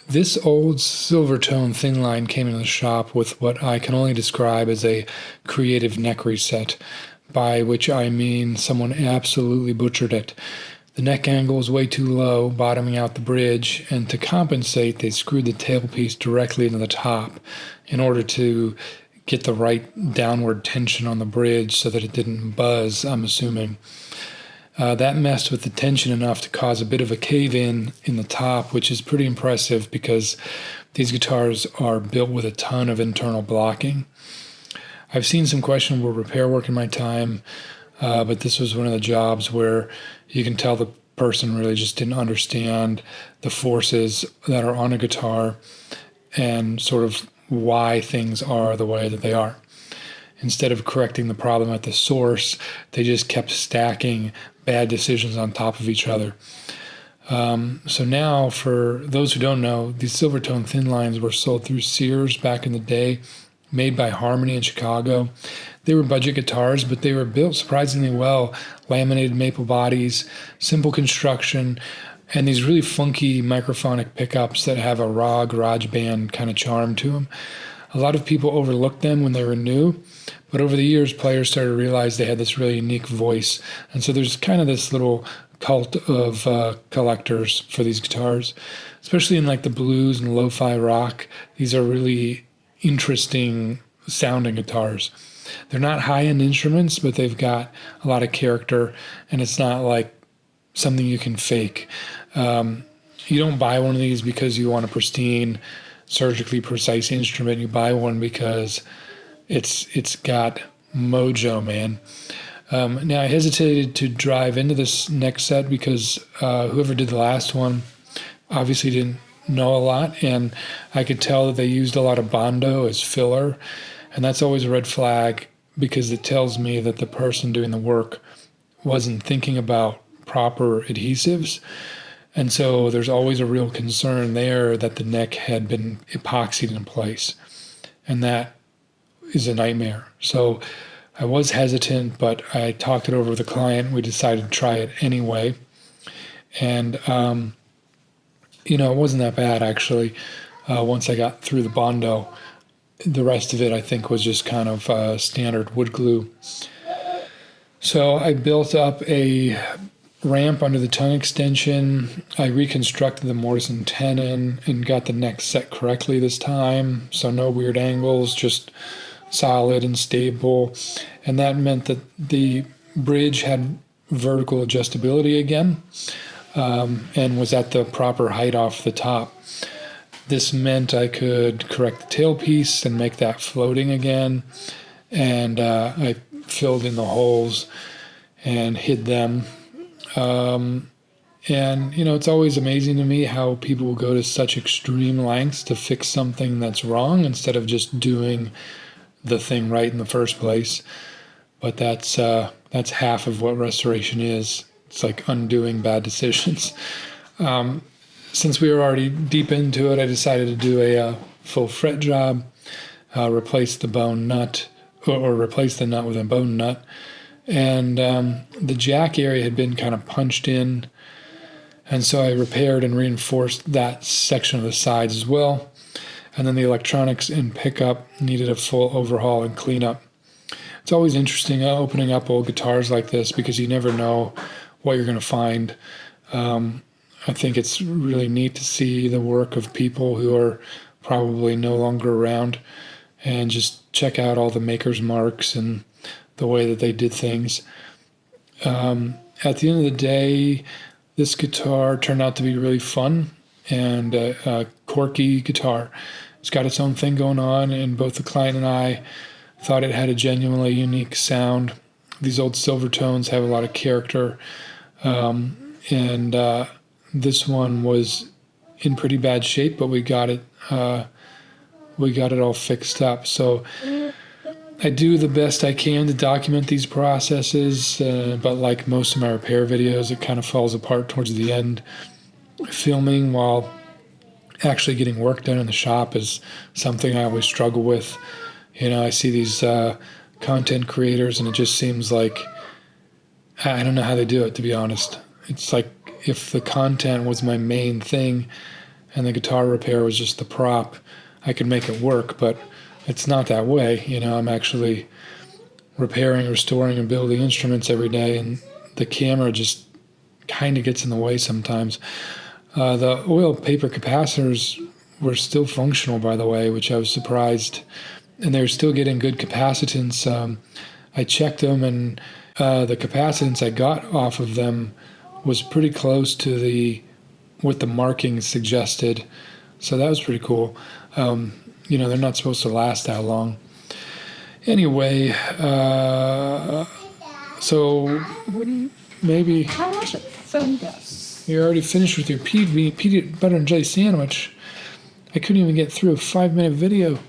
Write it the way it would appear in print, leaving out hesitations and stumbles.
This old Silvertone Thinline came into the shop with what I can only describe as a creative neck reset, by which I mean someone absolutely butchered it. The neck angle was way too low, bottoming out the bridge, and to compensate, they screwed the tailpiece directly into the top in order to get the right downward tension on the bridge so that it didn't buzz, I'm assuming. That messed with the tension enough to cause a bit of a cave in the top, which is pretty impressive because these guitars are built with a ton of internal blocking. I've seen some questionable repair work in my time, but this was one of the jobs where you can tell the person really just didn't understand the forces that are on a guitar and sort of why things are the way that they are. Instead of correcting the problem at the source, they just kept stacking bad decisions on top of each other. So now, for those who don't know, these Silvertone Thinlines were sold through Sears back in the day, made by Harmony in Chicago. They were budget guitars, but they were built surprisingly well. Laminated maple bodies, simple construction, and these really funky microphonic pickups that have a raw garage band kind of charm to them. A lot of people overlooked them when they were new, but over the years, players started to realize they had this really unique voice. And so there's kind of this little cult of collectors for these guitars, especially in like the blues and lo-fi rock. These are really interesting sounding guitars. They're not high-end instruments, but they've got a lot of character, and it's not like something you can fake. You don't buy one of these because you want a pristine, surgically precise instrument. You buy one because it's got mojo, man. Now, I hesitated to drive into this next set because whoever did the last one obviously didn't know a lot, and I could tell that they used a lot of Bondo as filler, and that's always a red flag because it tells me that the person doing the work wasn't thinking about proper adhesives. And so there's always a real concern there that the neck had been epoxied in place. And that is a nightmare. So I was hesitant, but I talked it over with the client. We decided to try it anyway. And, it wasn't that bad, actually. Once I got through the Bondo, the rest of it, I think, was just kind of standard wood glue. So I built up a ramp under the tongue extension. I reconstructed the mortise and tenon and got the neck set correctly this time. So no weird angles, just solid and stable. And that meant that the bridge had vertical adjustability again, and was at the proper height off the top. This meant I could correct the tailpiece and make that floating again. And I filled in the holes and hid them. It's always amazing to me how people will go to such extreme lengths to fix something that's wrong instead of just doing the thing right in the first place. But that's half of what restoration is. It's like undoing bad decisions. Since we were already deep into it, I decided to do a full fret job, replace the bone nut, or replace the nut with a bone nut. And the jack area had been kind of punched in, and so I repaired and reinforced that section of the sides as well. And then the electronics and pickup needed a full overhaul and cleanup. It's always interesting opening up old guitars like this because you never know what you're going to find. I think it's really neat to see the work of people who are probably no longer around and just check out all the maker's marks and the way that they did things. At the end of the day, this guitar turned out to be really fun and a quirky guitar. It's got its own thing going on, and both the client and I thought it had a genuinely unique sound. These old Silvertones have a lot of character, and this one was in pretty bad shape, but we got it all fixed up. So I do the best I can to document these processes, but like most of my repair videos, it kind of falls apart towards the end. Filming while actually getting work done in the shop is something I always struggle with. I see these content creators, and it just seems like I don't know how they do it, to be honest. It's like if the content was my main thing, and the guitar repair was just the prop. I could make it work, but it's not that way. You know, I'm actually repairing, restoring, and building instruments every day, and the camera just kind of gets in the way sometimes. The oil paper capacitors were still functional, by the way, which I was surprised, and they were still getting good capacitance. I checked them, and the capacitance I got off of them was pretty close to what the markings suggested, so that was pretty cool. You know, they're not supposed to last that long. Anyway, so maybe How was it? Film us. you're already finished with your peanut butter and jelly sandwich. I couldn't even get through a 5-minute video.